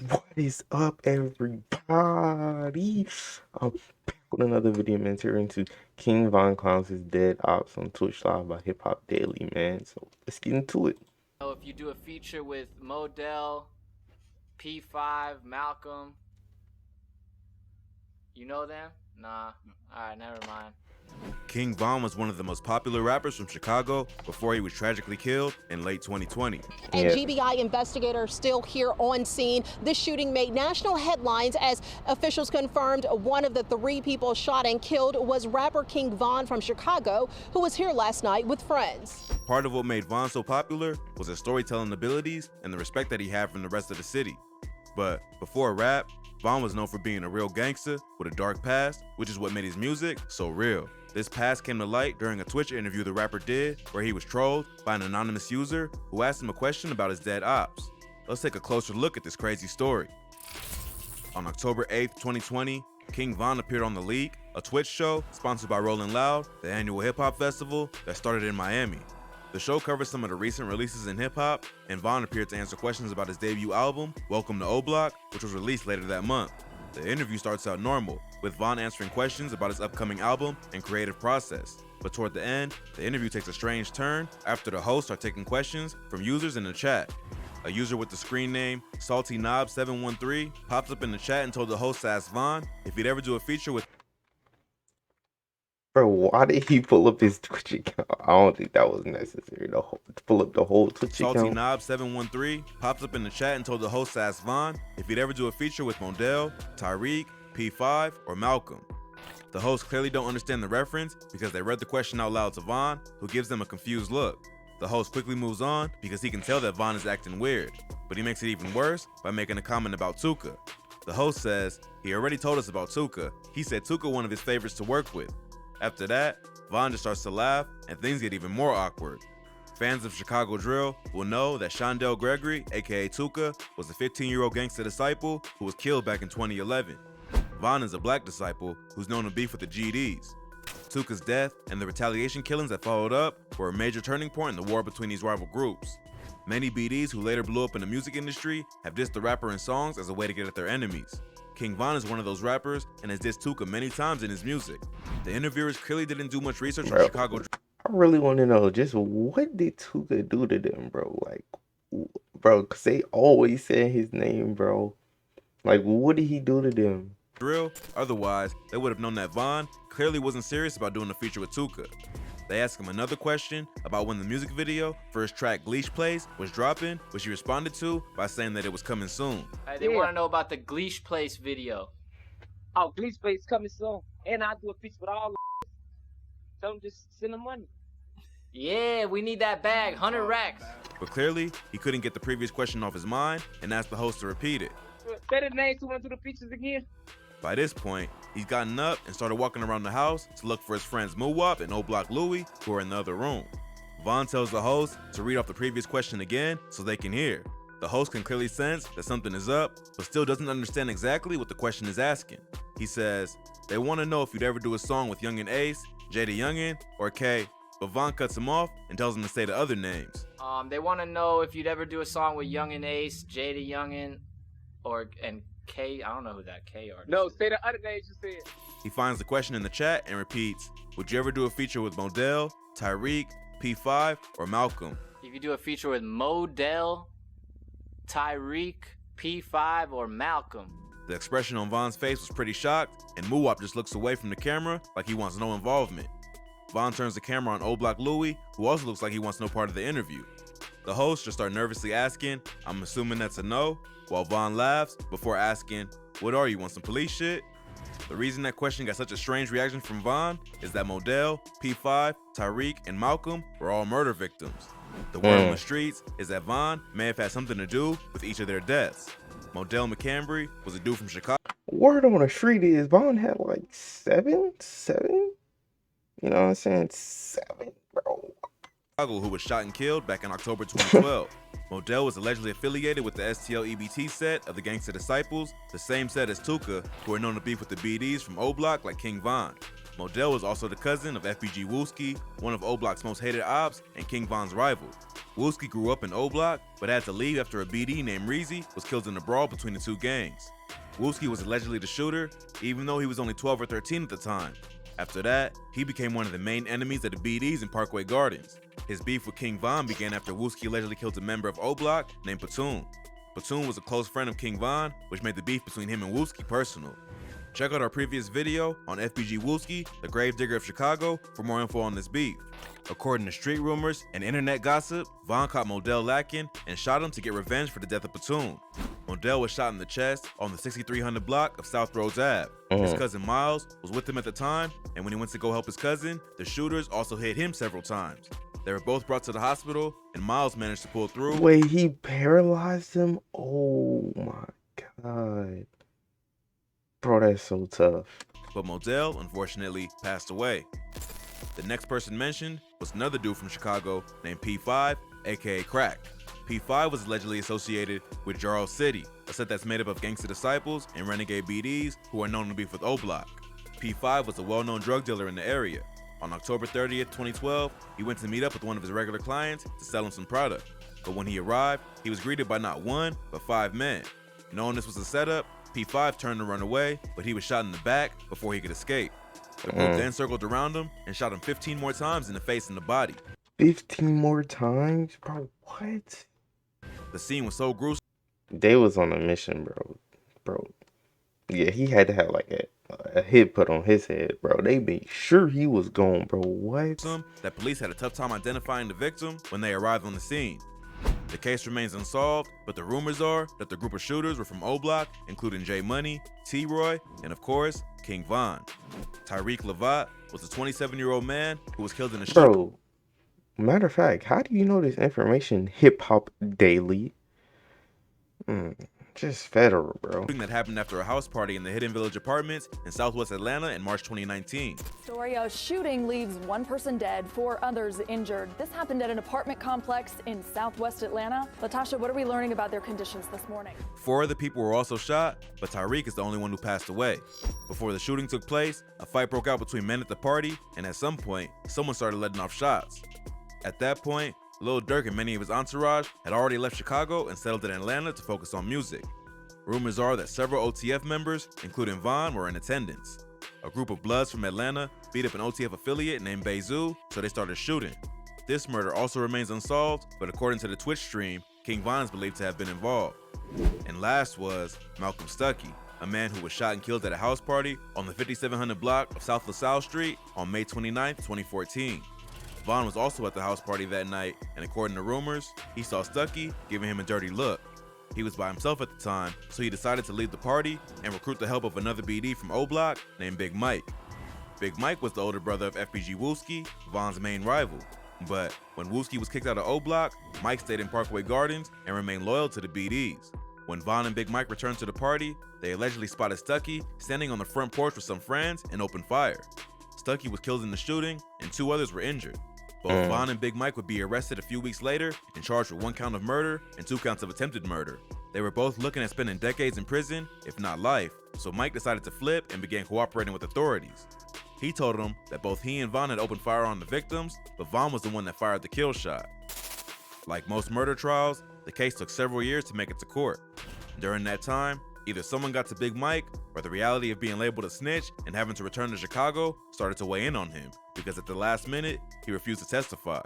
What is up, everybody? I'm back with another video, man. Tearing into King Von Clowns is Dead Ops on Twitch Live by Hip Hop Daily, man. So let's get into it. If you do a feature with Modell, P5, Malcolm, you know them? Nah. Alright, never mind. King Von was one of the most popular rappers from Chicago before he was tragically killed in late 2020. And GBI investigators still here on scene. This shooting made national headlines as officials confirmed one of the three people shot and killed was rapper King Von from Chicago, who was here last night with friends. Part of what made Von so popular was his storytelling abilities and the respect that he had from the rest of the city. But before rap, Von was known for being a real gangster with a dark past, which is what made his music so real. This past came to light during a Twitch interview the rapper did, where he was trolled by an anonymous user who asked him a question about his dead ops. Let's take a closer look at this crazy story. On October 8th, 2020, King Von appeared on The Leak, a Twitch show sponsored by Rolling Loud, the annual hip-hop festival that started in Miami. The show covers some of the recent releases in hip-hop, and Von appeared to answer questions about his debut album, Welcome to O-Block, which was released later that month. The interview starts out normal, with Von answering questions about his upcoming album and creative process. But toward the end, the interview takes a strange turn after the hosts are taking questions from users in the chat. A user with the screen name SaltyKnob713 pops up in the chat and told the host to ask Von if he'd ever do a feature with. Bro, why did he pull up his Twitch account? I don't think that was necessary to pull up the whole Twitch account. SaltyKnob713 pops up in the chat and told the host to ask Von if he'd ever do a feature with Modell, Tyreek, P5, or Malcolm. The hosts clearly don't understand the reference because they read the question out loud to Von, who gives them a confused look. The host quickly moves on because he can tell that Von is acting weird, but he makes it even worse by making a comment about Tuka. The host says he already told us about Tuka. He said Tuka one of his favorites to work with. After that, Von just starts to laugh and things get even more awkward. Fans of Chicago drill will know that Shondell Gregory, aka Tuka, was a 15-year-old gangster disciple who was killed back in 2011. Von is a black disciple who's known to beef with the GDs. Tuka's death and the retaliation killings that followed up were a major turning point in the war between these rival groups. Many BDs who later blew up in the music industry have dissed the rapper in songs as a way to get at their enemies. King Von is one of those rappers and has dissed Tuka many times in his music. The interviewers clearly didn't do much research on Chicago. I really want to know just what did Tuka do to them, bro? Like, bro, because they always say his name, bro. Like, what did he do to them? Drill, otherwise, they would have known that Von clearly wasn't serious about doing a feature with Tuka. They asked him another question about when the music video for his track Gleesh Place was dropping, which he responded to by saying that it was coming soon. They want to know about the Gleesh Place video. Oh, Gleesh Place coming soon. And I do a feature with all the tell them just send them money. Yeah, we need that bag, 100 racks. But clearly, he couldn't get the previous question off his mind and asked the host to repeat it. Say the names who went through the features again. By this point, he's gotten up and started walking around the house to look for his friends Muwap and O-Block Louie, who are in the other room. Von tells the host to read off the previous question again so they can hear. The host can clearly sense that something is up, but still doesn't understand exactly what the question is asking. He says, they want to know if you'd ever do a song with Youngin Ace, Jada Youngin, or K, but Von cuts him off and tells him to say the other names. They want to know if you'd ever do a song with Youngin Ace, Jada Youngin, and K. I don't know who that K artist is. No, say the other names you said. He finds the question in the chat and repeats, would you ever do a feature with Modell, Tyreek, P5, or Malcolm? If you do a feature with Modell, Tyreek, P5, or Malcolm. The expression on Von's face was pretty shocked, and Muwap just looks away from the camera like he wants no involvement. Von turns the camera on O-Block Louie, who also looks like he wants no part of the interview. The host just starts nervously asking, I'm assuming that's a no, while Von laughs before asking, what are you, want some police shit? The reason that question got such a strange reaction from Von is that Modell, P5, Tyreek, and Malcolm were all murder victims. The word on the streets is that Von may have had something to do with each of their deaths. Modell McCambry was a dude from Chicago. Word on the street is Von had like seven? You know what I'm saying? 7, bro. Who was shot and killed back in October 2012. Modell was allegedly affiliated with the STL-EBT set of the Gangsta Disciples, the same set as Tuka, who are known to beef with the BDs from O-Block like King Von. Modell was also the cousin of FBG Wooski, one of O-Block's most hated ops and King Von's rival. Wooski grew up in O Block, but had to leave after a BD named Reezy was killed in a brawl between the two gangs. Wooski was allegedly the shooter, even though he was only 12 or 13 at the time. After that, he became one of the main enemies of the BDs in Parkway Gardens. His beef with King Von began after Wooski allegedly killed a member of O Block named Platoon. Platoon was a close friend of King Von, which made the beef between him and Wooski personal. Check out our previous video on FBG Wooski, the Gravedigger of Chicago, for more info on this beef. According to street rumors and internet gossip, Von caught Modell lacking and shot him to get revenge for the death of Platoon. Modell was shot in the chest on the 6300 block of South Rhodes Ave. His cousin Miles was with him at the time, and when he went to go help his cousin, the shooters also hit him several times. They were both brought to the hospital, and Miles managed to pull through. Wait, he paralyzed him? Oh my god. Bro, that's so tough. But Modell, unfortunately, passed away. The next person mentioned was another dude from Chicago named P5, aka Crack. P5 was allegedly associated with Jarl City, a set that's made up of gangster disciples and renegade BDs who are known to beef with O Block. P5 was a well-known drug dealer in the area. On October 30th, 2012, he went to meet up with one of his regular clients to sell him some product. But when he arrived, he was greeted by not one, but 5 men. Knowing this was a setup, P5 turned to run away, but he was shot in the back before he could escape. The group then circled around him and shot him 15 more times in the face and the body. 15 more times? Bro, what? The scene was so gruesome. They was on a mission, bro. Yeah, he had to have like a hit put on his head, bro. They made sure he was gone, bro. What? That police had a tough time identifying the victim when they arrived on the scene. The case remains unsolved, but the rumors are that the group of shooters were from O Block, including J Money, T-Roy, and of course, King Von. Tyreek Lavatt was a 27-year-old man who was killed in a shooting. Bro, matter of fact, how do you know this information? Hip Hop Daily. Just federal, bro. That happened after a house party in the Hidden Village Apartments in Southwest Atlanta in March 2019. Story: a shooting leaves 1 person dead, 4 others injured. This happened at an apartment complex in Southwest Atlanta. Latasha, what are we learning about their conditions this morning? 4 other people were also shot, but Tyreek is the only one who passed away. Before the shooting took place, a fight broke out between men at the party, and at some point, someone started letting off shots. At that point, Lil Durk and many of his entourage had already left Chicago and settled in Atlanta to focus on music. Rumors are that several OTF members, including Von, were in attendance. A group of Bloods from Atlanta beat up an OTF affiliate named Bezu, so they started shooting. This murder also remains unsolved, but according to the Twitch stream, King Von is believed to have been involved. And last was Malcolm Stuckey, a man who was shot and killed at a house party on the 5700 block of South LaSalle Street on May 29, 2014. Von was also at the house party that night, and according to rumors, he saw Stuckey giving him a dirty look. He was by himself at the time, so he decided to leave the party and recruit the help of another BD from O Block named Big Mike. Big Mike was the older brother of FBG Wooski, Von's main rival. But when Wooski was kicked out of O Block, Mike stayed in Parkway Gardens and remained loyal to the BDs. When Von and Big Mike returned to the party, they allegedly spotted Stuckey standing on the front porch with some friends and opened fire. Stuckey was killed in the shooting, and 2 others were injured. Both Von and Big Mike would be arrested a few weeks later and charged with 1 count of murder and 2 counts of attempted murder. They were both looking at spending decades in prison, if not life, so Mike decided to flip and began cooperating with authorities. He told them that both he and Von had opened fire on the victims, but Von was the one that fired the kill shot. Like most murder trials, the case took several years to make it to court. During that time, either someone got to Big Mike, or the reality of being labeled a snitch and having to return to Chicago started to weigh in on him, because at the last minute, he refused to testify.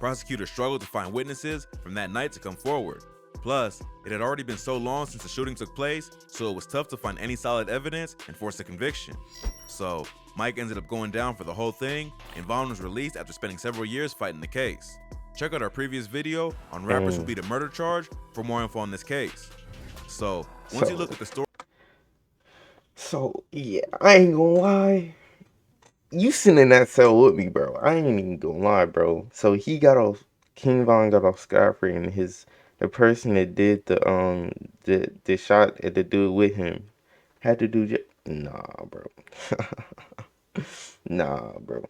Prosecutors struggled to find witnesses from that night to come forward. Plus, it had already been so long since the shooting took place, so it was tough to find any solid evidence and force a conviction. So, Mike ended up going down for the whole thing, and Von was released after spending several years fighting the case. Check out our previous video on rappers who beat a murder charge for more info on this case. So, once you look at the story. So, yeah, I ain't gonna lie. You sitting in that cell with me, bro. I ain't even gonna lie, bro. So he got off, King Von got off scot-free, and the person that did the shot at the dude with him had to do nah, bro. Nah, bro.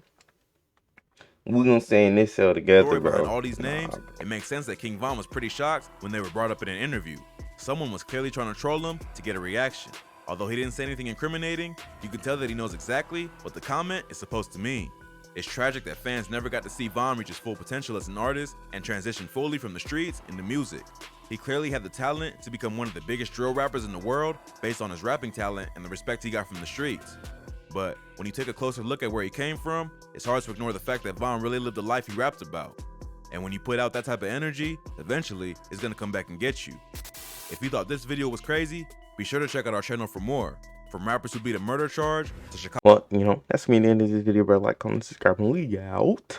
We gonna stay in this cell together, bro. Behind all these names, it makes sense that King Von was pretty shocked when they were brought up in an interview. Someone was clearly trying to troll him to get a reaction. Although he didn't say anything incriminating, you could tell that he knows exactly what the comment is supposed to mean. It's tragic that fans never got to see Von reach his full potential as an artist and transition fully from the streets into music. He clearly had the talent to become one of the biggest drill rappers in the world based on his rapping talent and the respect he got from the streets. But when you take a closer look at where he came from, it's hard to ignore the fact that Von really lived the life he rapped about. And when you put out that type of energy, eventually it's gonna come back and get you. If you thought this video was crazy, be sure to check out our channel for more. From rappers who beat a murder charge to Chicago. Well, that's me the end of this video, bro. Like, comment, subscribe, and we out.